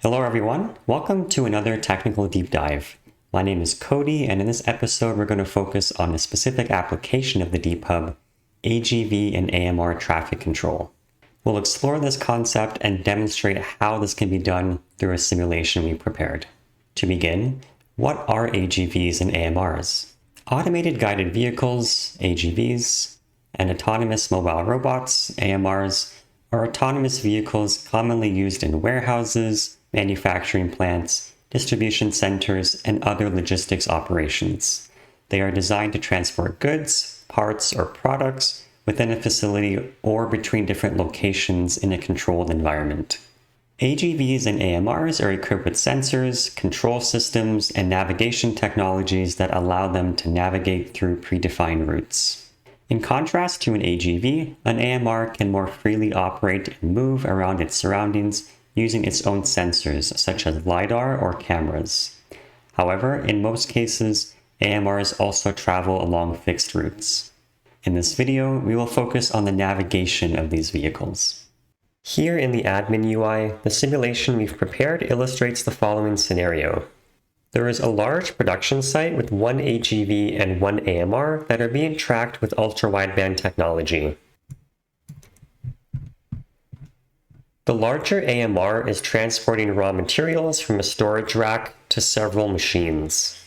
Hello everyone, welcome to another technical deep dive. My name is Cody, and in this episode we're going to focus on a specific application of the DeepHub, AGV and AMR traffic control. We'll explore this concept and demonstrate how this can be done through a simulation we prepared. To begin, what are AGVs and AMRs? Automated guided vehicles, AGVs, and autonomous mobile robots, AMRs, are autonomous vehicles commonly used in warehouses, manufacturing plants, distribution centers, and other logistics operations. They are designed to transport goods, parts, or products within a facility or between different locations in a controlled environment. AGVs and AMRs are equipped with sensors, control systems, and navigation technologies that allow them to navigate through predefined routes. In contrast to an AGV, an AMR can more freely operate and move around its surroundings using its own sensors, such as LiDAR or cameras. However, in most cases, AMRs also travel along fixed routes. In this video, we will focus on the navigation of these vehicles. Here in the admin UI, the simulation we've prepared illustrates the following scenario. There is a large production site with one AGV and one AMR that are being tracked with ultra-wideband technology. The larger AMR is transporting raw materials from a storage rack to several machines.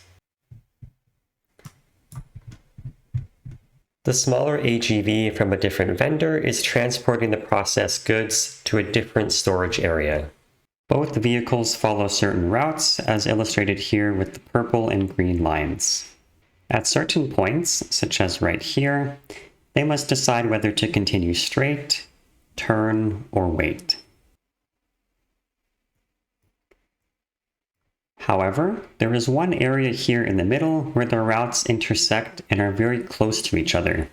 The smaller AGV from a different vendor is transporting the processed goods to a different storage area. Both vehicles follow certain routes, as illustrated here with the purple and green lines. At certain points, such as right here, they must decide whether to continue straight, turn, or wait. However, there is one area here in the middle where the routes intersect and are very close to each other.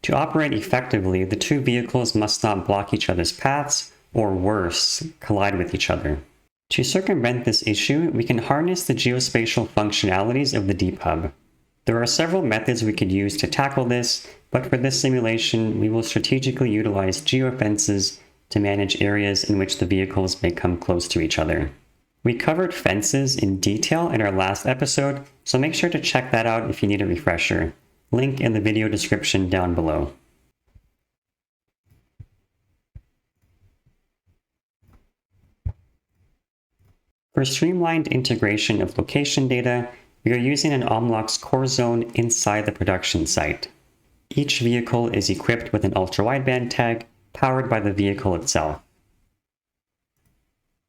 To operate effectively, the two vehicles must not block each other's paths, or worse, collide with each other. To circumvent this issue, we can harness the geospatial functionalities of the DeepHub. There are several methods we could use to tackle this, but for this simulation, we will strategically utilize geofences to manage areas in which the vehicles may come close to each other. We covered fences in detail in our last episode, so make sure to check that out if you need a refresher. Link in the video description down below. For streamlined integration of location data, we are using an Omlox core zone inside the production site. Each vehicle is equipped with an ultra-wideband tag powered by the vehicle itself.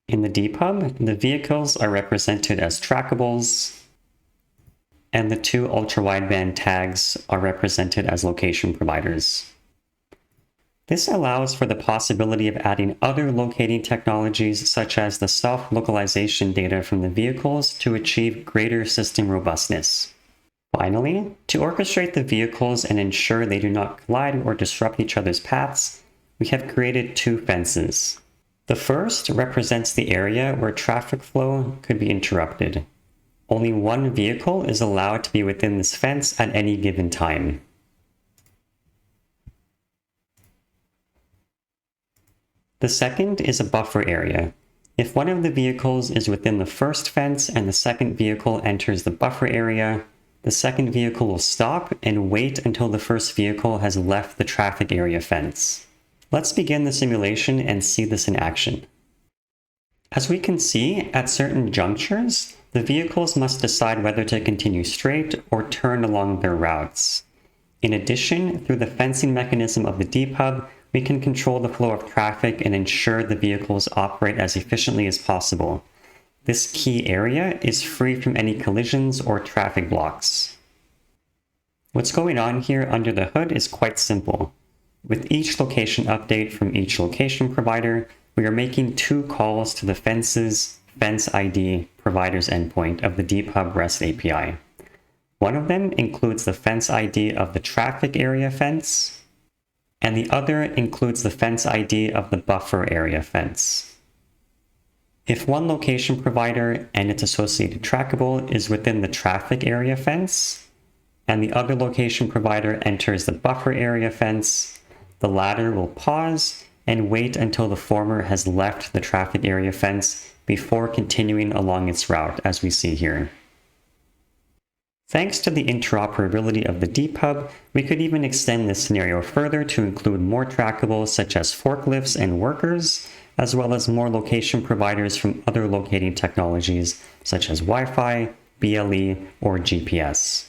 In the DeepHub, the vehicles are represented as trackables, and the two ultra-wideband tags are represented as location providers. This allows for the possibility of adding other locating technologies such as the self-localization data from the vehicles to achieve greater system robustness. Finally, to orchestrate the vehicles and ensure they do not collide or disrupt each other's paths, we have created two fences. The first represents the area where traffic flow could be interrupted. Only one vehicle is allowed to be within this fence at any given time. The second is a buffer area. If one of the vehicles is within the first fence and the second vehicle enters the buffer area, the second vehicle will stop and wait until the first vehicle has left the traffic area fence. Let's begin the simulation and see this in action. As we can see, at certain junctures, the vehicles must decide whether to continue straight or turn along their routes. In addition, through the fencing mechanism of the DeepHub, we can control the flow of traffic and ensure the vehicles operate as efficiently as possible. This key area is free from any collisions or traffic blocks. What's going on here under the hood is quite simple. With each location update from each location provider, we are making two calls to the fence's fence ID provider's endpoint of the DeepHub REST API. One of them includes the fence ID of the traffic area fence, and the other includes the fence ID of the buffer area fence. If one location provider and its associated trackable is within the traffic area fence, and the other location provider enters the buffer area fence, the latter will pause and wait until the former has left the traffic area fence before continuing along its route, as we see here. Thanks to the interoperability of the DeepHub, we could even extend this scenario further to include more trackables such as forklifts and workers, as well as more location providers from other locating technologies such as Wi-Fi, BLE, or GPS.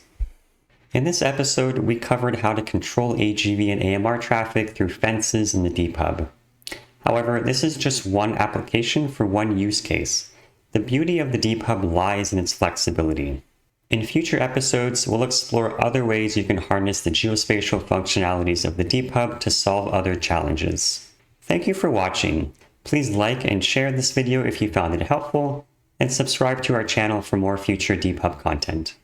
In this episode, we covered how to control AGV and AMR traffic through fences in the DeepHub. However, this is just one application for one use case. The beauty of the DeepHub lies in its flexibility. In future episodes, we'll explore other ways you can harness the geospatial functionalities of the DeepHub to solve other challenges. Thank you for watching. Please like and share this video if you found it helpful, and subscribe to our channel for more future DeepHub content.